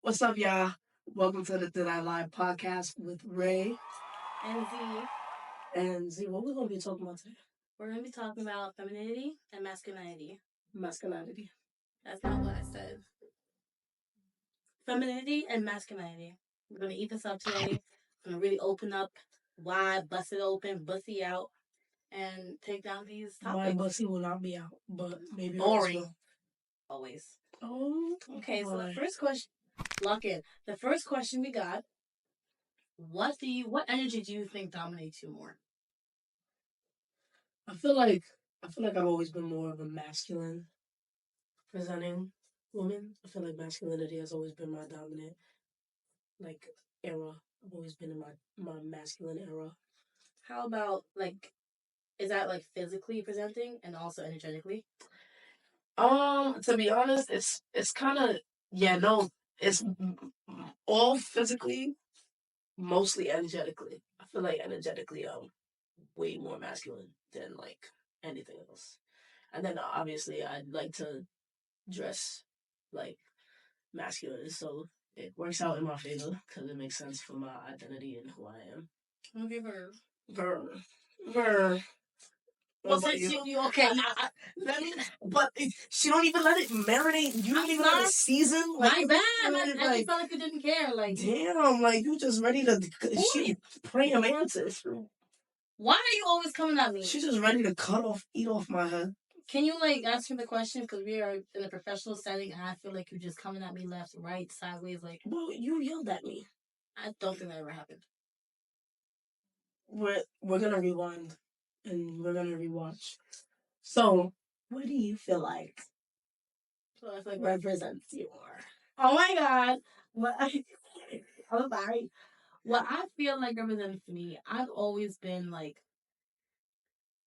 What's up, y'all? Welcome to the Did I Lie podcast with Ray And Z, and Z. What we're going to be talking about today? we're going to be talking about femininity and masculinity. Masculinity. That's not what I said. Femininity and masculinity. We're going to eat this up today. We're going to really open up wide, bust it open, bussy out, and take down these My topics. bussy will not be out, but maybe Boring. Always. Oh, Okay, so the boy. first question, lock in. The first question we got, what energy do you think dominates you more? I feel like I've always been more of a masculine presenting woman. I feel like masculinity has always been my dominant like era. I've always been in my masculine era. How about is that like physically presenting and also energetically? To be honest, it's kind of it's all physically, mostly energetically. I feel like energetically, I'm way more masculine than like anything else. And then obviously, I'd like to dress like masculine, so it works out in my favor because it makes sense for my identity and who I am. Okay, verb. Ver. Well, since you okay, but she don't even let it marinate. You don't even let it season. Like, my bad. I felt like you didn't care. Like, damn, like you just ready to. She praying mantis. Why are you always coming at me? She's just ready to eat off my head. Can you ask me the question? Because we are in a professional setting, and I feel like you're just coming at me left, right, sideways. Like, well, you yelled at me. I don't think that ever happened. We're gonna rewind, and we're gonna rewatch. So, what do you feel like? So I feel like represents you more. Oh my god! I'm sorry. What I feel like represents me, I've always been like.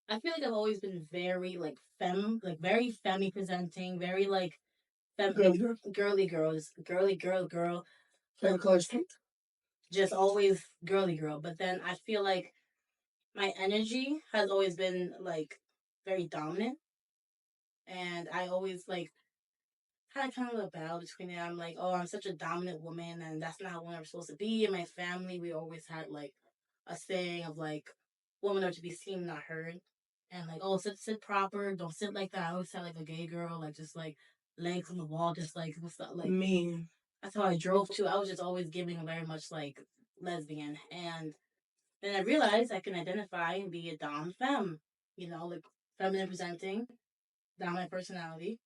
I feel like I've always been very very femmy presenting, very girly girls, girly girl. Favorite color pink. Just always girly girl. But then I feel like my energy has always been like very dominant, and I always had kind of a battle between it. I'm like, oh, I'm such a dominant woman, and that's not how women are supposed to be. In my family, we always had like a saying of like, women are to be seen, not heard, and like, oh, sit proper, don't sit like that. I always sound like a gay girl, like just like legs on the wall, just like me. That's how I drove to. I was just always giving very much like lesbian, and then I realized I can identify and be a dom femme, like feminine presenting, dominant personality.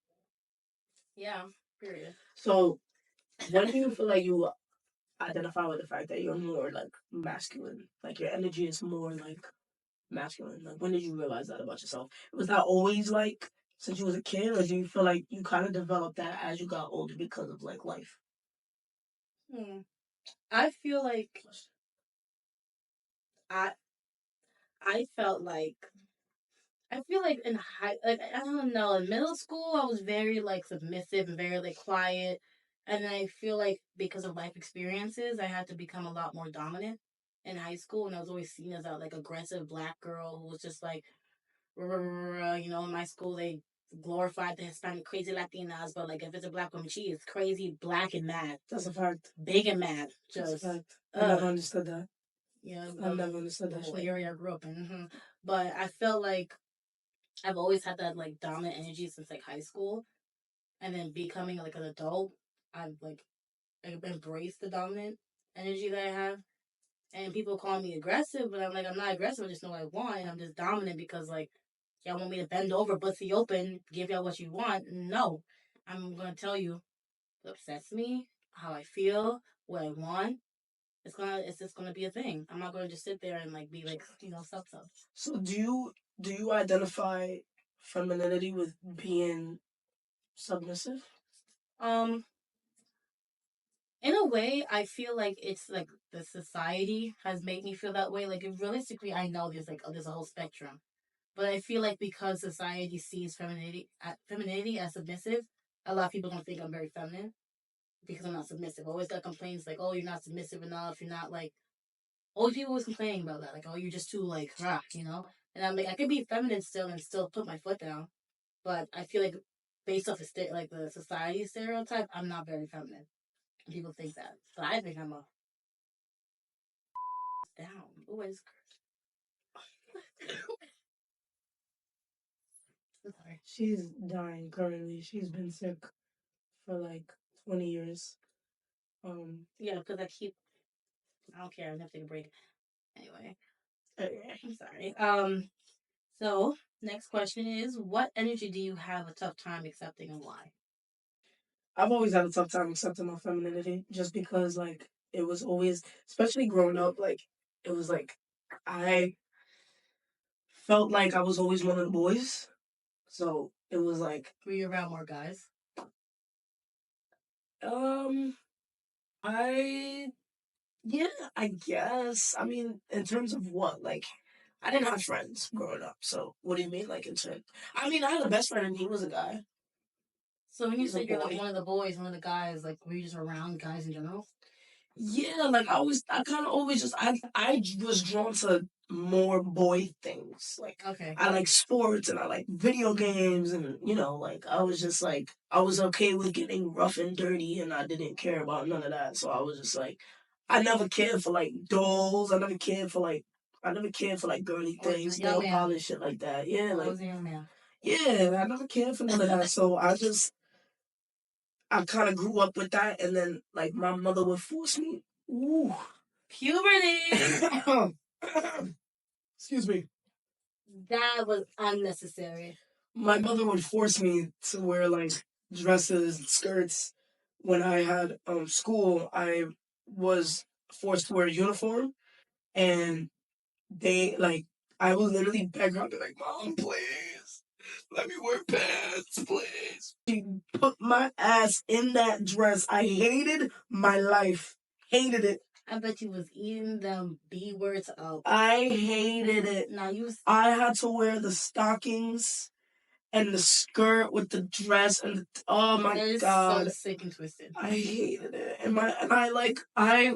Yeah, period. So, when do you feel like you identify with the fact that you're more like masculine? Like your energy is more like masculine. Like when did you realize that about yourself? Was that always like since you was a kid, or do you feel like you kind of developed that as you got older because of like life? I feel like I I felt like I feel like in I don't know, in middle school I was very like submissive and very like quiet, and then I feel like because of life experiences I had to become a lot more dominant in high school, and I was always seen as a like aggressive black girl who was just like, in my school they glorified the Hispanic crazy Latinas, but like if it's a black woman, she is crazy, black and mad. That's a fact. Big and mad. Just that's a fact. I never understood that. Yeah, I never understood that. The area I grew up in. Mm-hmm. But I felt like I've always had that like dominant energy since like high school, and then becoming like an adult, I've embraced the dominant energy that I have. And people call me aggressive, but I'm like, I'm not aggressive. I just know what I want, and I'm just dominant because like y'all want me to bend over, bussy open, give y'all what you want. No, I'm gonna tell you what upsets me, how I feel, what I want. It's just gonna be a thing. I'm not gonna just sit there and like be like sub. So do you identify femininity with being submissive? In a way, I feel like it's like the society has made me feel that way. Like, realistically, I know there's a whole spectrum, but I feel like because society sees femininity as submissive, a lot of people don't think I'm very feminine because I'm not submissive. I always got complaints like, "Oh, you're not submissive enough. You're not like." Always people always complaining about that, like, "Oh, you're just too like rock." And I'm like, I could be feminine still and still put my foot down, but I feel like based off the society stereotype, I'm not very feminine. People think that, but I think I'm a down. Ooh, I just sorry. She's dying currently. She's been sick for like 20 years. Yeah, because I don't care. I have to take a break. Anyway, Okay. I'm sorry. So next question is, what energy do you have a tough time accepting, and why? I've always had a tough time accepting my femininity just because, like, it was always, especially growing up, like, it was like I felt like I was always one of the boys. So it was like, Were you around more guys? um, I, yeah, I guess. I mean, in terms of what? Like, I didn't have friends growing up. So what do you mean, like, in terms? I mean, I had a best friend and he was a guy. So when you He's a said you're like boy. one of the boys, one of the guys, like were you just around guys in general? Yeah, like I kind of always just, I was drawn to more boy things. Like, Okay. I like sports and I like video games and, like, I was just like, I was okay with getting rough and dirty and I didn't care about none of that. So I was just like, I never cared for like dolls. I never cared for like girly Or things, young nail man. polish, shit like that. Yeah, I like, was a young man. yeah, I never cared for none of that. So I kind of grew up with that, and then like my mother would force me. Ooh, Puberty. excuse me. That was unnecessary. My mother would force me to wear like dresses and skirts. When I had school, I was forced to wear a uniform, and they like I would literally beg her, I'd be like, "Mom, please, let me wear pants, please." She put my ass in that dress. I hated my life. Hated it. I bet you was eating them B words up. I hated it. Now I had to wear the stockings and the skirt with the dress and oh my that is god, so sick and twisted. I hated it. And I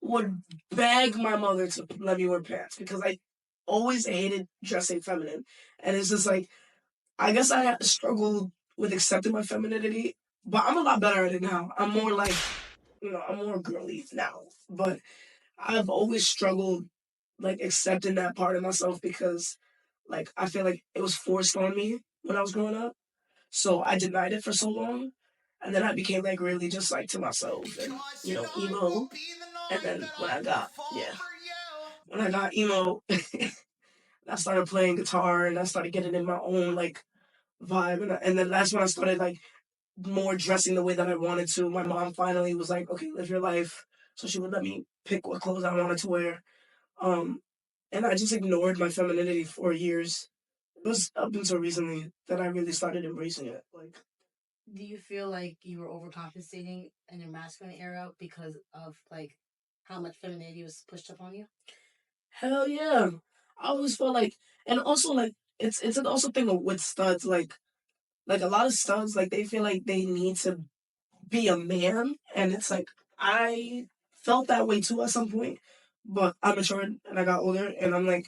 would beg my mother to let me wear pants because I always hated dressing feminine, and it's just like I guess I had struggled with accepting my femininity, but I'm a lot better at it now. I'm more like I'm more girly now, but I've always struggled like accepting that part of myself because like I feel like it was forced on me when I was growing up. So I denied it for so long. And then I became like really just like to myself and emo. And then when I got emo, I started playing guitar and I started getting in my own like vibe and then that's when I started like more dressing the way that I wanted to. My mom finally was like, "Okay, live your life." So she would let me pick what clothes I wanted to wear. Um, and I just ignored my femininity for years. It was up until recently that I really started embracing it. Like, do you feel like you were overcompensating in your masculine era because of like how much femininity was pushed up on you? hell yeah. I always felt like, and also like it's an also thing with studs like a lot of studs like they feel like they need to be a man, and it's like I felt that way too at some point, but I matured and I got older, and I'm like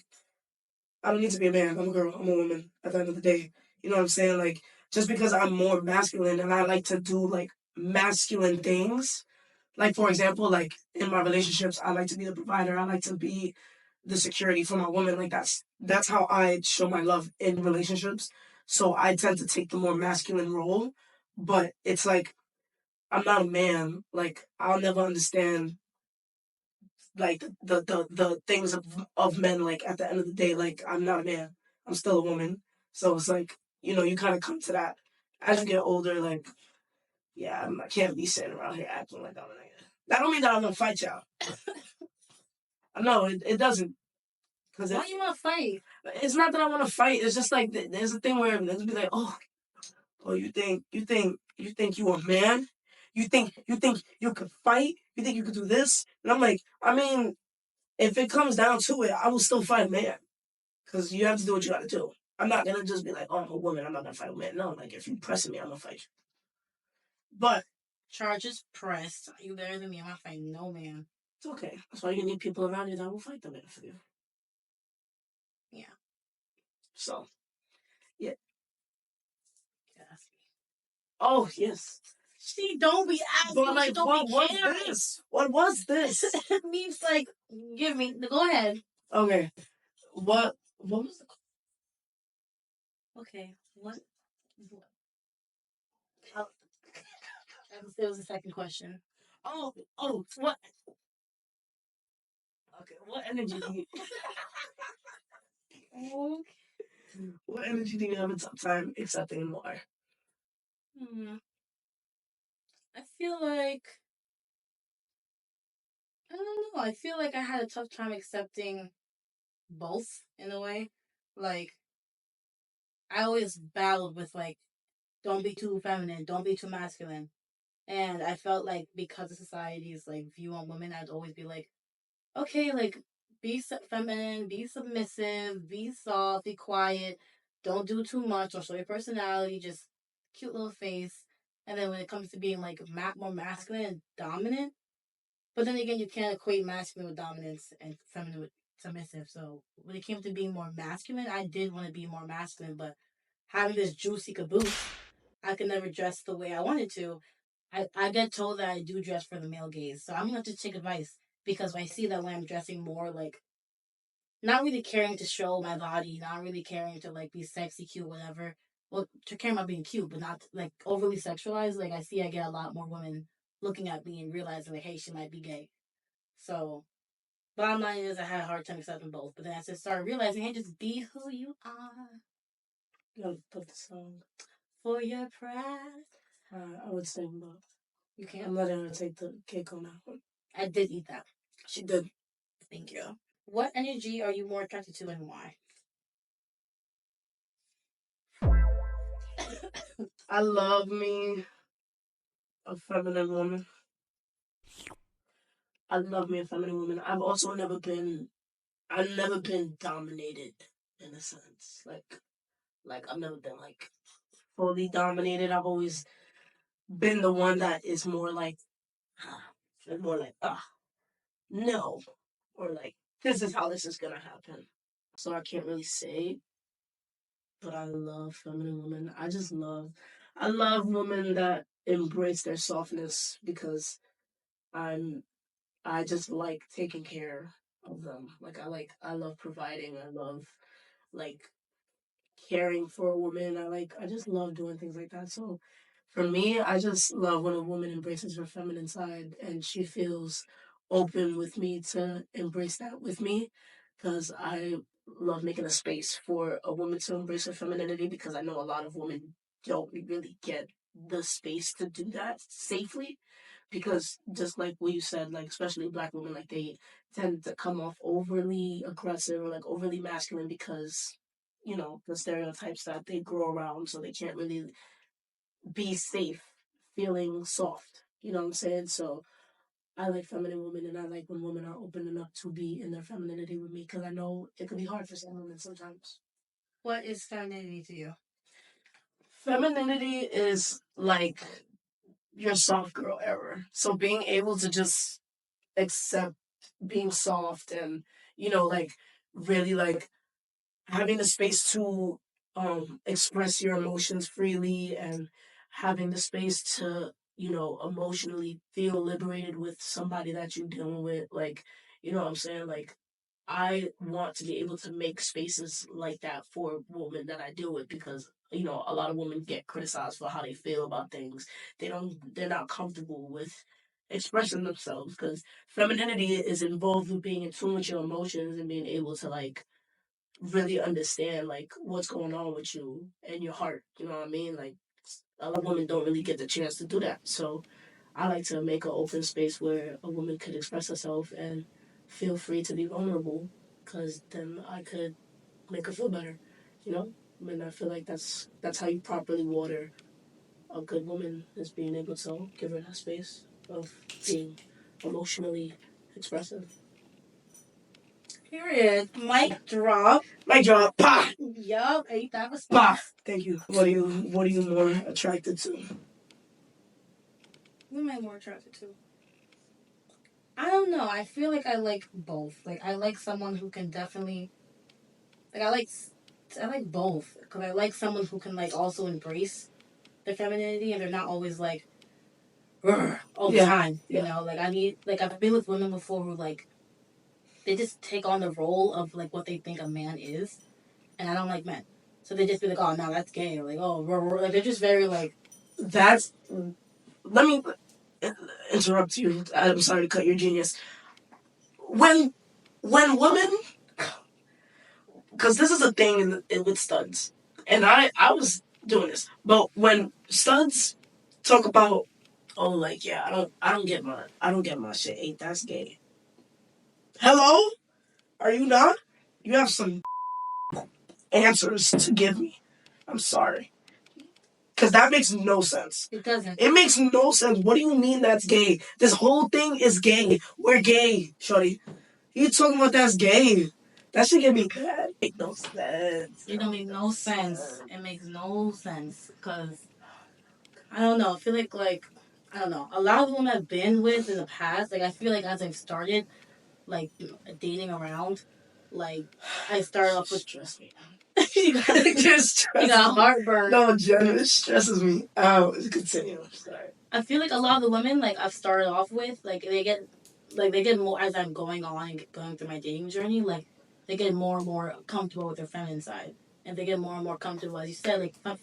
I don't need to be a man. I'm a girl. I'm a woman. At the end of the day, you know what I'm saying? Like just because I'm more masculine and I like to do like masculine things. Like for example, like in my relationships, I like to be the provider. I like to be the security for my woman. Like that's how I show my love in relationships. So I tend to take the more masculine role, but it's like I'm not a man. Like I'll never understand like the things of men. Like at the end of the day, like I'm not a man. I'm still a woman. So it's like you kind of come to that as you get older. Like yeah, I can't be sitting around here acting like I'm a nigga. That don't mean that I'm gonna fight y'all. No, it doesn't. Cause Why you want to fight? it's not that I want to fight. It's just like there's a thing where it's be like, oh, you think you a man? You think you could fight? You think you could do this? And I'm like, I mean, if it comes down to it, I will still fight a man. Because you have to do what you got to do. I'm not gonna just be like, oh, I'm a woman. I'm not gonna fight a man. No, like if you pressing me, I'm gonna fight you. But charges pressed. You better than me. I'm not fighting no man. It's okay. That's why you need people around you that will fight the man for you. Yeah. So, yeah. Yes. Oh, yes. See, don't be asking. But like, don't what be was caring. this? What was this? It means like, give me. Go ahead. Okay. What was the Okay. What? Oh, it was the second question. Oh, what? Okay, what energy do you what energy do you have in some time accepting more? Hmm. I feel like I don't know. I feel like I had a tough time accepting both in a way. Like I always battled with like, don't be too feminine, don't be too masculine, and I felt like because of society's like view on women, I'd always be like, okay, like be feminine, be submissive, be soft, be quiet, don't do too much, don't show your personality, just cute little face. And then when it comes to being like more masculine and dominant, but then again, you can't equate masculine with dominance and feminine with submissive. So when it came to being more masculine, I did want to be more masculine, but having this juicy caboose, I could never dress the way I wanted to. I get told that I do dress for the male gaze, so I'm gonna have to take advice because I see that when I'm dressing more like not really caring to show my body, not really caring to like be sexy, cute, whatever. Well, to care about being cute, but not like overly sexualized. Like I see, I get a lot more women looking at me and realizing like, hey, she might be gay. So bottom line is, I had a hard time accepting both. But then I just started realizing, hey, just be who you are. You gotta put the song. For your pride. I would sing, but You can't. I'm letting her take the cake on that one. I did eat that. She did. Thank you. What energy are you more attracted to and why? I love me a feminine woman. I love me a feminine woman. I've never been dominated in a sense. Like I've never been like fully dominated. I've always been the one that is more like, more like, no, or like, this is how this is gonna happen. So I can't really say, but I love feminine women. I love women that embrace their softness because I'm, I just like taking care of them. I love providing. I love like caring for a woman. I just love doing things like that. So for me, I just love when a woman embraces her feminine side and she feels open with me to embrace that with me because I love making a space for a woman to embrace her femininity because I know a lot of women don't really get the space to do that safely because just like what you said, like especially black women, like they tend to come off overly aggressive or like overly masculine because the stereotypes that they grow around, so they can't really be safe feeling soft. You know what I'm saying? So I like feminine women, and I like when women are open enough to be in their femininity with me because I know it can be hard for some women sometimes. What is femininity to you? Femininity is like your soft girl era. So being able to just accept being soft and, like really like having the space to express your emotions freely and having the space to emotionally feel liberated with somebody that you're dealing with, like, you know what I'm saying, like I want to be able to make spaces like that for women that I deal with because a lot of women get criticized for how they feel about things. They're not comfortable with expressing themselves because femininity is involved with being in tune with your emotions and being able to like really understand like what's going on with you and your heart. You know what I mean? Like a lot of women don't really get the chance to do that. So I like to make an open space where a woman could express herself and feel free to be vulnerable because then I could make her feel better. You know? I mean, I feel like that's how you properly water a good woman is being able to give her that space of being emotionally expressive. Period. Mic drop. My job. Pa! Yup. Ain't that Pa! response? Thank you. What are you more attracted to? What am I more attracted to? I don't know. I feel like I like both. Like I like someone who can definitely like I like both because I like someone who can like also embrace their femininity and they're not always like all the time. You know, like I've been with women before who like they just take on the role of like what they think a man is, and I don't like men, so they just be like, oh no, that's gay, or like oh, like they're just very like that's. Let me interrupt you. I'm sorry to cut your genius. When women, because this is a thing with studs, and I was doing this, but when studs talk about, oh, like, yeah, I don't get my shit ate, that's gay. Hello, are you not? You have some answers to give me. I'm sorry, because that makes no sense. It doesn't. It makes no sense. What do you mean that's gay? This whole thing is gay. We're gay, shorty. You talking about that's gay? That shit get me bad. Make no sense. It don't make no sense. It makes no sense because I don't know. I feel like I don't know. A lot of women I've been with in the past, like I feel like as I've started like dating around, like I started off with stress me. you got heartburn. No, Jen, it stresses me out. Continue. Sorry. I feel like a lot of the women like I've started off with, like they get more as I'm going on and going through my dating journey, like they get more and more comfortable with their feminine side. And they get more and more comfortable, as you said,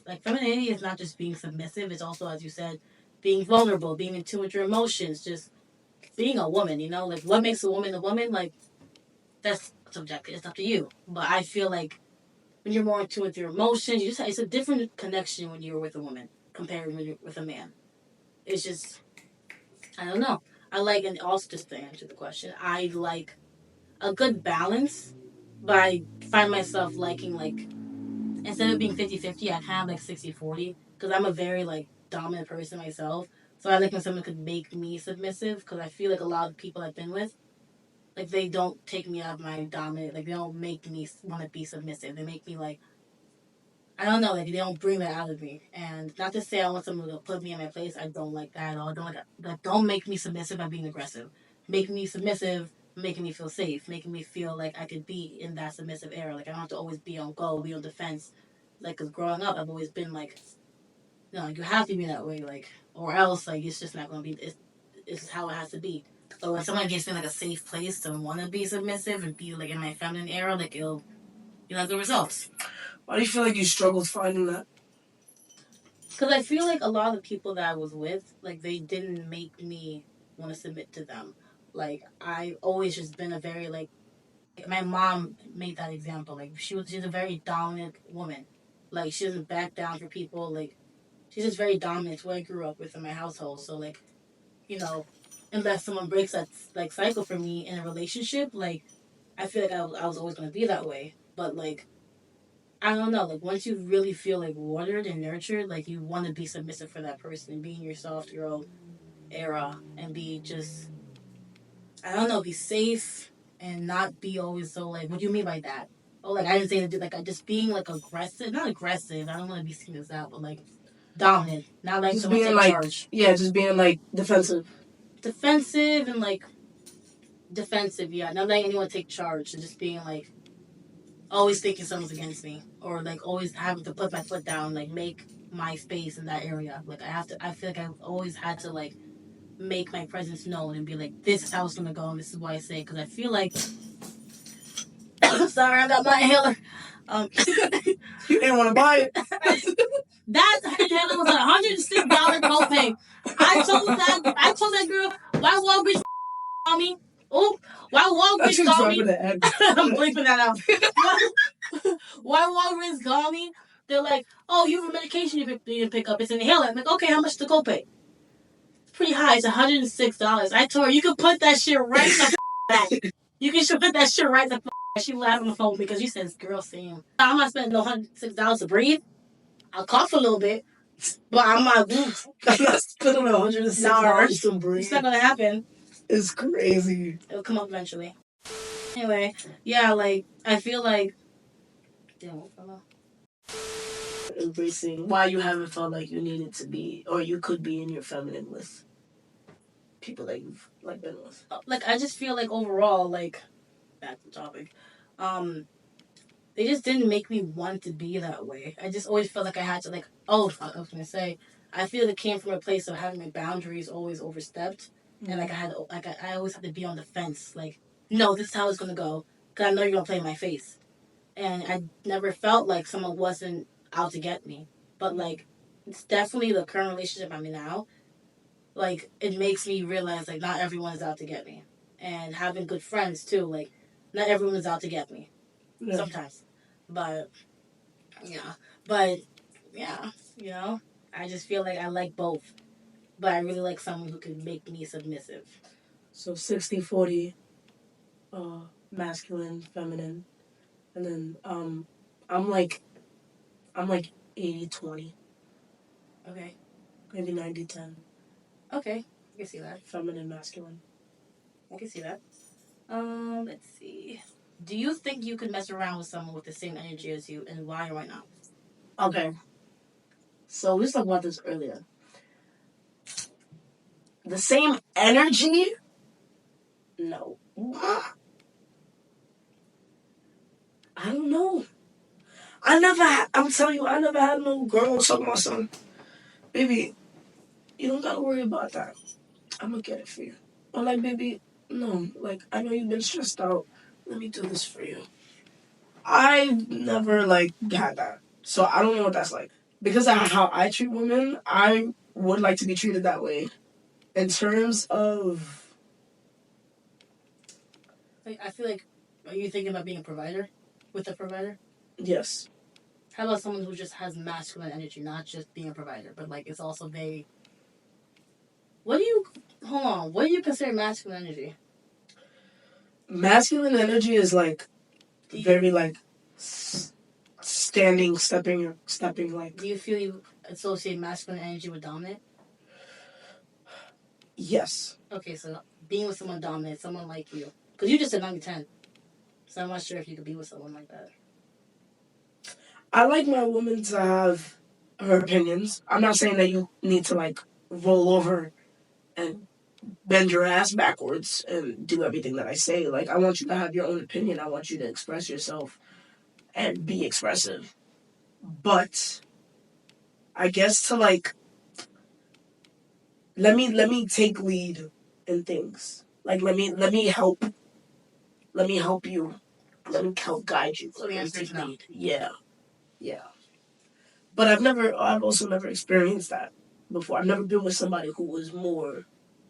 like femininity is not just being submissive; it's also, as you said, being vulnerable, being in tune with your emotions, just being a woman. You know, like what makes a woman a woman? Like that's subjective; it's up to you. But I feel like when you're more in tune with your emotions, it's a different connection when you're with a woman compared when you're with a man. It's just I don't know. I like, and also just to answer the question, I like a good balance, but I find myself liking, like, instead of being 50-50, I kind of like 60-40, because I'm a very, like, dominant person myself. So I like when someone could make me submissive, because I feel like a lot of people I've been with, like, they don't take me out of my dominant, like, they don't make me want to be submissive. They make me, like, I don't know, like they don't bring that out of me. And not to say I want someone to put me in my place. I don't like that at all. I don't like that. Like, don't make me submissive by being aggressive. Make me submissive, making me feel safe, making me feel like I could be in that submissive era. Like I don't have to always be on go, be on defense. Like, cause growing up, I've always been like, no, you have to be that way, like, or else like it's just not gonna be. It's how it has to be. So when someone gives me like a safe place to want to be submissive and be like in my feminine era, like you'll have good results. Why do you feel like you struggled finding that? Because I feel like a lot of the people that I was with, like, they didn't make me want to submit to them. Like, I always just been a very, like, my mom made that example. Like, she's a very dominant woman. Like, she doesn't back down for people. Like, she's just very dominant. It's what I grew up with in my household. So, like, you know, unless someone breaks that, like, cycle for me in a relationship, like, I feel like I was always going to be that way. But, like, I don't know. Like once you really feel like watered and nurtured, like you want to be submissive for that person and be in your soft girl era and be just I don't know, be safe and not be always so like. What do you mean by that? Oh, like I didn't say to do like just being like aggressive, not aggressive. I don't want to be seen as that, but like dominant, not like just someone being take like charge. yeah, just being like defensive and like defensive. Yeah, not letting anyone take charge and just being like always thinking someone's against me or like always having to put my foot down, like make my space in that area. Like I feel like I've always had to like make my presence known and be like, this is how it's gonna go and this is why I say it. Because I feel like, sorry, I got my inhaler. You didn't want to buy it. That inhaler was $106 copay. I told that girl, why Walgreens call me? Oh, why Walgreens call me? I'm bleeping that out. Why Walgreens call me? They're like, oh, you have a medication you didn't pick up. It's an inhaler. I'm like, okay, how much is the copay? It's pretty high. It's $106. I told her, you can put that shit right in the back. You can put that shit right in the back. She laughed on the phone because you said, girl, Sam, I'm not spending no $106 to breathe. I'll cough a little bit, but I'm not spending $106 to breathe. It's not going to happen. It's crazy. It'll come up eventually. Anyway, yeah, like, I feel like... Damn, what fell off? Embracing why you haven't felt like you needed to be or you could be in your feminine with people that you've like been with. Like I just feel like overall, like back to the topic, they just didn't make me want to be that way. I just always felt like I had to like. Oh, I was gonna say, I feel it came from a place of having my boundaries always overstepped, and like I always had to be on the fence. Like, no, this is how it's gonna go, because I know you're gonna play in my face, and I never felt like someone wasn't out to get me. But like, it's definitely the current relationship I'm in now. Like, it makes me realize like not everyone is out to get me, and having good friends too. Like, not everyone is out to get me. Yeah. Sometimes, but yeah, but yeah, you know, I just feel like I like both, but I really like someone who can make me submissive. So 60-40, masculine, feminine, and then I'm like I'm like 80-20. Okay. Maybe 90-10. Okay, I can see that. Feminine, masculine. I can see that. Let's see. Do you think you could mess around with someone with the same energy as you, and why or why not? Okay. So we talked about this earlier. The same energy? No. I don't know. I'm telling you, I never had no girl talking about something. Baby, you don't gotta worry about that. I'm gonna get it for you. Or like, baby, no. Like, I know you've been stressed out. Let me do this for you. I've never, like, had that. So I don't know what that's like. Because of how I treat women, I would like to be treated that way. In terms of... Like, I feel like, are you thinking about being a provider? With a provider? Yes. How about someone who just has masculine energy, not just being a provider, but like it's also very. What do you. Hold on. What do you consider masculine energy? Masculine energy is like very like stepping like. Do you feel you associate masculine energy with dominant? Yes. Okay, so being with someone dominant, someone like you, because you just said 90-10, so I'm not sure if you could be with someone like that. I like my woman to have her opinions. I'm not saying that you need to like roll over and bend your ass backwards and do everything that I say. Like, I want you to have your own opinion. I want you to express yourself and be expressive. But I guess to like let me take lead in things. Like let me help you. Let me help guide you. So the answer is no. Lead. Yeah. Yeah. But I've also never experienced that before. I've never been with somebody who was more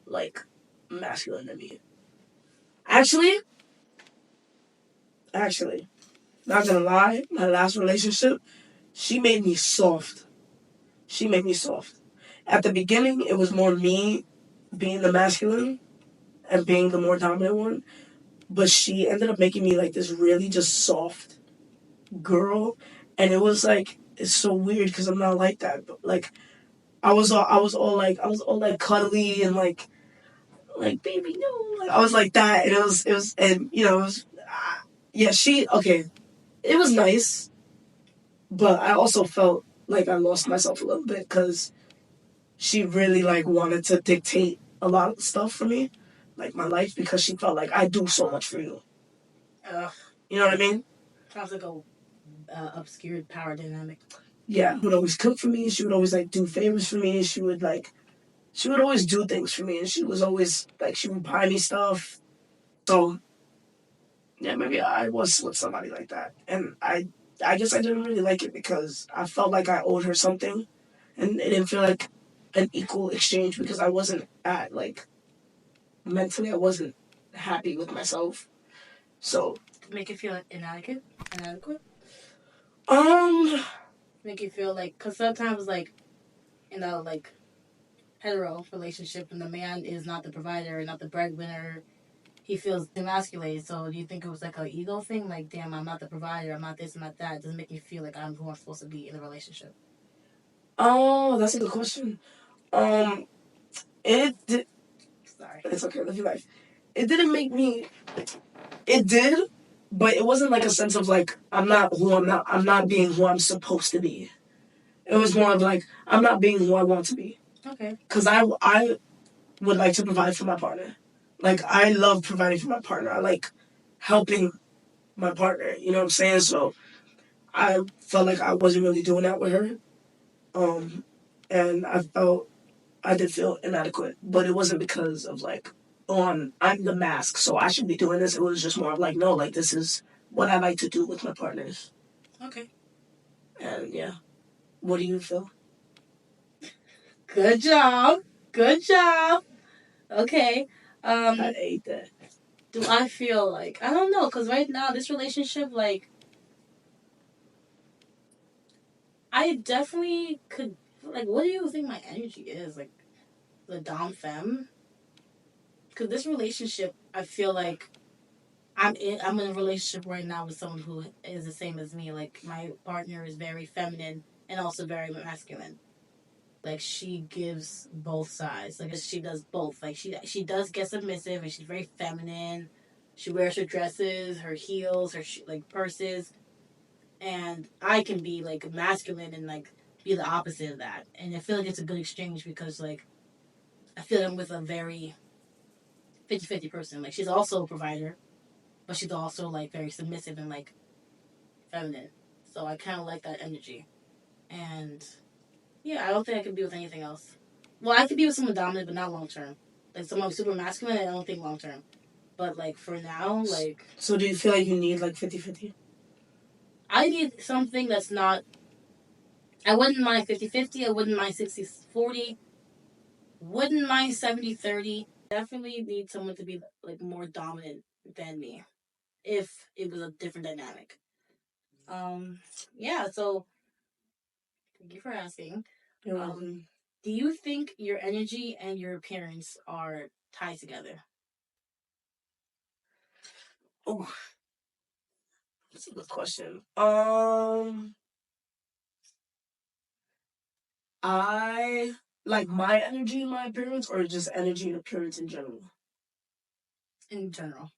like masculine than me. Actually, not gonna lie, my last relationship, she made me soft. She made me soft. At the beginning, it was more me being the masculine and being the more dominant one. But she ended up making me like this really just soft girl, and it was like it's so weird because I'm not like that. But like I was all like cuddly and like baby no, like I was like that, and it was and you know it was yeah she okay it was nice, but I also felt like I lost myself a little bit because she really like wanted to dictate a lot of stuff for me, like my life, because she felt like I do so much for you. You know what I mean? Sounds like a obscured power dynamic. Yeah, she would always cook for me. She would always like do favors for me. She would always do things for me, and she was always like she would buy me stuff. So yeah, maybe I was with somebody like that, and I guess I didn't really like it because I felt like I owed her something, and it didn't feel like an equal exchange because I wasn't at like mentally I wasn't happy with myself. So make you feel like inadequate. um Make you feel like, because sometimes like in a like hetero relationship, and the man is not the provider, not the breadwinner, he feels emasculated. So do you think it was like an ego thing? Like, damn, I'm not the provider, I'm not this, I'm not that. It doesn't make me feel like I'm who I'm supposed to be in the relationship. oh, that's a good question. Um, it did. Sorry. It's okay. Live your life. It didn't make me. It did, but it wasn't like a sense of like I'm not who I'm not. I'm not being who I'm supposed to be. It was more of like I'm not being who I want to be. Okay. Because I would like to provide for my partner. Like I love providing for my partner. I like helping my partner. You know what I'm saying? So I felt like I wasn't really doing that with her. Um, and I did feel inadequate, but it wasn't because of like, oh, I'm the mask, so I should be doing this. It was just more of like, no, like this is what I like to do with my partners. Okay. And yeah, what do you feel? Good job. Good job. Okay. I ate that. Do I feel like I don't know? Because right now this relationship, like, I definitely could. Like, what do you think my energy is? Like the dom femme? Because this relationship, I feel like I'm in a relationship right now with someone who is the same as me. Like my partner is very feminine and also very masculine. Like she gives both sides. Like she does both. Like she does get submissive and she's very feminine. She wears her dresses, her heels, her like purses, and I can be like masculine and like be the opposite of that. And I feel like it's a good exchange because like I feel I'm with a very 50-50 person. Like she's also a provider, but she's also like very submissive and like feminine. So I kind of like that energy. And yeah, I don't think I could be with anything else. Well, I could be with someone dominant, but not long term. Like someone super masculine, I don't think long term. But like for now, like. So do you feel like you need like 50-50? I need something that's not. I wouldn't mind 50-50. I wouldn't mind 60-40. Wouldn't mind 70-30. Definitely need someone to be like more dominant than me if it was a different dynamic. Yeah, so thank you for asking. You're welcome. Do you think your energy and your appearance are tied together? Oh, that's a good question. I like my energy and my appearance, or just energy and appearance in general. In general.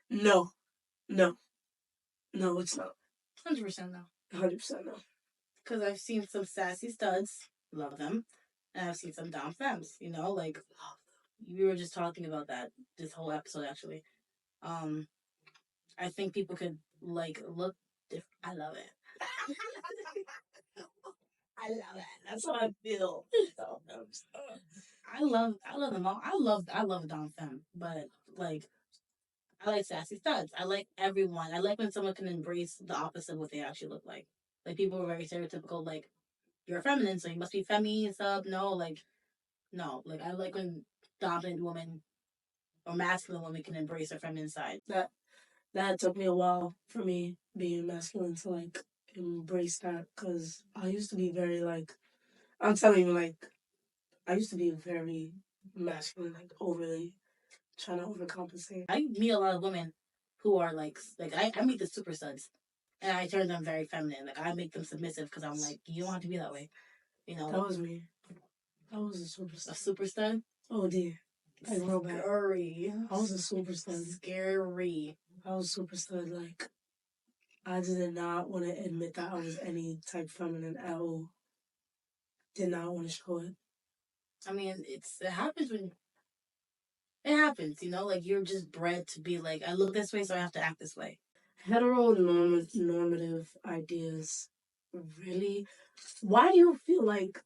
No, no, no, it's not. 100% no. 100% no. Because I've seen some sassy studs, love them, and I've seen some dom femmes. You know, like we were just talking about that this whole episode actually. Um, I think people could like look different. I love it. I love it. That's how I feel. I love them all. I love dom femme, but like I like sassy studs. I like everyone. I like when someone can embrace the opposite of what they actually look like. Like people are very stereotypical. Like you're feminine, so you must be femi and stuff. No, like no. Like I like when dominant women or masculine women can embrace their feminine side. That took me a while for me being masculine to like embrace that, because I used to be very like, I'm telling you, like I used to be very masculine, like overly trying to overcompensate. I meet a lot of women who are like I meet the super studs, and I turn them very feminine. Like I make them submissive because I'm like, you don't have to be that way. You know, That was me. I was a super stud. A super stud. Oh dear. Like real bad. Scary. I was a super stud. Scary. I was super stud. Like I did not want to admit that I was any type feminine at all. Did not want to show it. I mean, it happens when it happens. You know, like you're just bred to be like, I look this way, so I have to act this way. Heteronormative ideas, really? Why do you feel like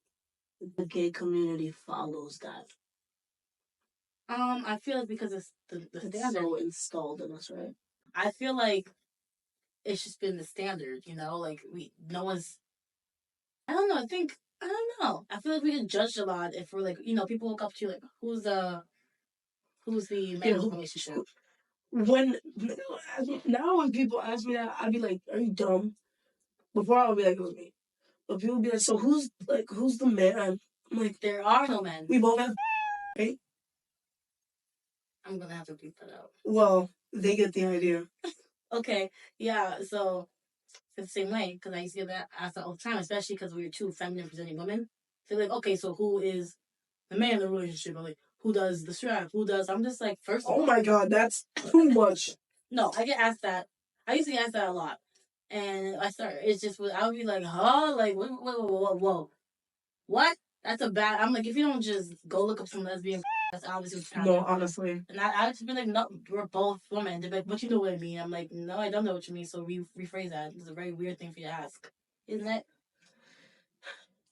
the gay community follows that? I feel like because it's the standard. So installed in us, right? I feel like it's just been the standard. You know, like no one's. I don't know. I don't know. I feel like we get judged a lot if we're like, people look up to you like, who's the man in the relationship? When now when people ask me that, I'd be like, "Are you dumb?" Before I would be like, "It was me," but people would be like, "So who's the man?" I'm like, there are no men. We both have, right? I'm gonna have to beat that out. Well, they get the idea. Okay, yeah. So it's the same way because I used to get that asked all the time, especially because we were two feminine presenting women. So like, okay, so who is the man in the relationship? Or like, who does the strap? Who does? I'm just like, first of all, my god, that's too much. No, I get asked that. I used to get asked that a lot, and it's just I would be like, huh, like, whoa, what? That's a bad. I'm like, if you don't just go look up some lesbian, that's obviously what you're trying to do. Honestly. And I just be like, no, we're both women. They're like, but you know what I mean. I'm like, no, I don't know what you mean. So rephrase that. It's a very weird thing for you to ask, isn't it?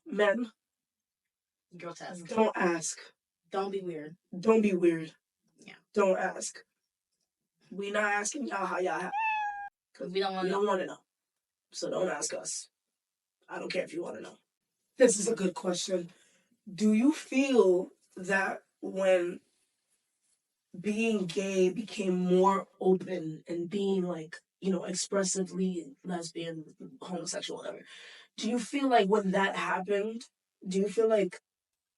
Men, Grotesque. don't ask. Don't be weird. Don't be weird. Yeah. Don't ask. We not asking y'all how y'all have, because We don't want to know. So don't ask us. I don't care if you want to know. This is a good question. Do you feel that when being gay became more open and being like, expressively lesbian, homosexual, whatever, do you feel like when that happened, do you feel like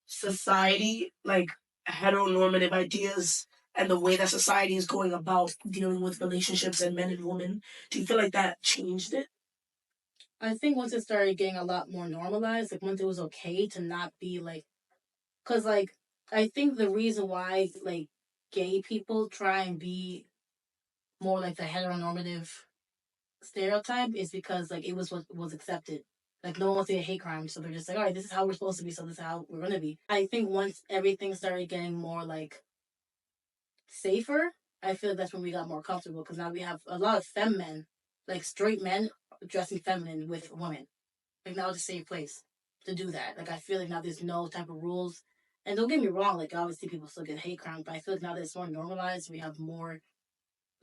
society, like heteronormative ideas and the way that society is going about dealing with relationships and men and women, do you feel like that changed it? I think once it started getting a lot more normalized, like once it was okay to not be like, because like I think the reason why like gay people try and be more like the heteronormative stereotype is because like it was what was accepted. Like no one wants to get hate crime, so they're just like, all right, this is how we're supposed to be, so this is how we're gonna be. I think once everything started getting more like safer, I feel like that's when we got more comfortable because now we have a lot of femme men, like straight men dressing feminine with women. Like now it's a safe place to do that. Like I feel like now there's no type of rules. And don't get me wrong, like obviously people still get hate crime, but I feel like now that it's more normalized, we have more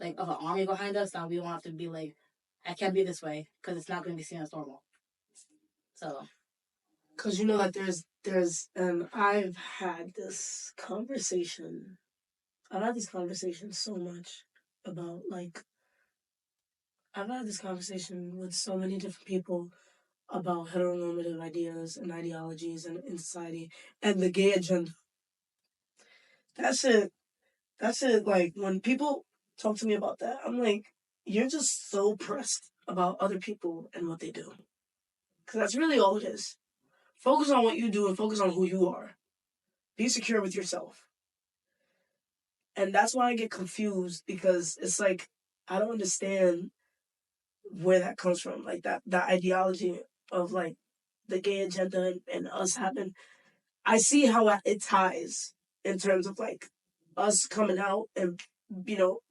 like of an army behind us. Now we don't have to be like, I can't be this way because it's not going to be seen as normal. So, because you know that and I've had this conversation. I've had this conversation so much about like I've had this conversation with so many different people about heteronormative ideas and ideologies in society and the gay agenda. That's it. That's it. Like when people talk to me about that, I'm like, you're just so pressed about other people and what they do. Because that's really all it is. Focus on what you do and focus on who you are. Be secure with yourself. And that's why I get confused because it's like, I don't understand where that comes from. Like that ideology of like the gay agenda and us having, I see how it ties in terms of like us coming out and,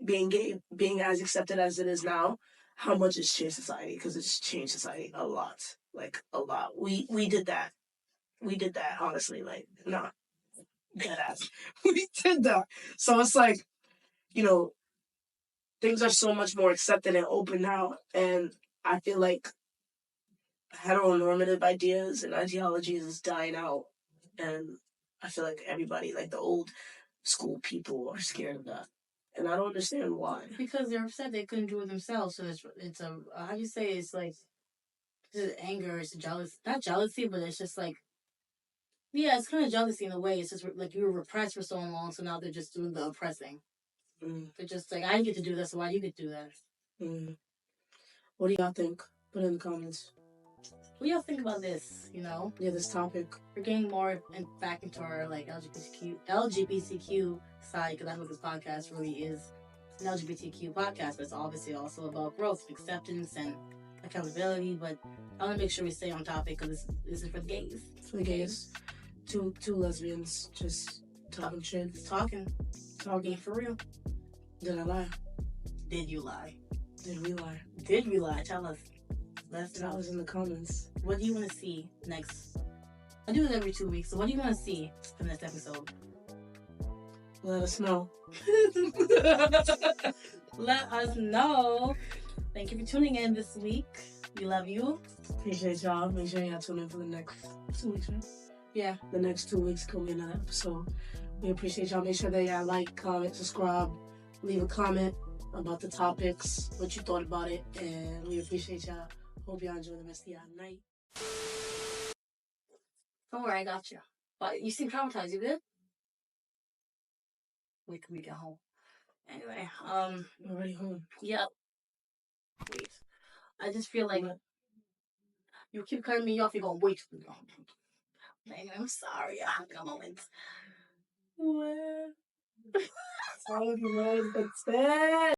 being gay, being as accepted as it is now, how much it's changed society, because it's changed society a lot. Like a lot. We did that. We did that, honestly. Like, nah, dead ass. We did that. So it's like, you know, things are so much more accepted and open now. And I feel like heteronormative ideas and ideologies is dying out. And I feel like everybody, like the old school people, are scared of that. And I don't understand why. because they're upset they couldn't do it themselves. So it's a, how do you say, it's like, it's anger, it's jealous, not jealousy, but it's just like, yeah, it's kind of jealousy in a way. It's just like you were repressed for so long, so now they're just doing the oppressing. They're just like, I didn't get to do this, so why do you get to do that? What do y'all think? Put it in the comments. What do y'all think about this? Yeah, this topic. We're getting more back into our like LGBTQ side, because that's what this podcast really is. An LGBTQ podcast, but it's obviously also about growth, acceptance, and accountability. But I want to make sure we stay on topic because this is for the gays. For the gays. Two lesbians just talking shit. Talking for real. Did I lie? Did you lie? Did we lie? Did we lie? Tell us. Let's Tell us in the comments. What do you want to see next? I do it every 2 weeks. So what do you want to see for the next episode? Let us know. Let us know. Thank you for tuning in this week. We love you. Appreciate y'all. Make sure y'all tune in for the next 2 weeks, right? Yeah. The next 2 weeks could be another episode. We appreciate y'all. Make sure that y'all like, comment, subscribe, leave a comment about the topics, what you thought about it, and we appreciate y'all. Hope y'all enjoy the rest of y'all night. Don't worry, I got you. But you seem traumatized. You good? Wait till we get home. Anyway, We're already home. Yep. Wait. I just feel like you keep cutting me off. You're gonna wait till we go home. Dang, I'm sorry. I have a moment. What? Sorry, but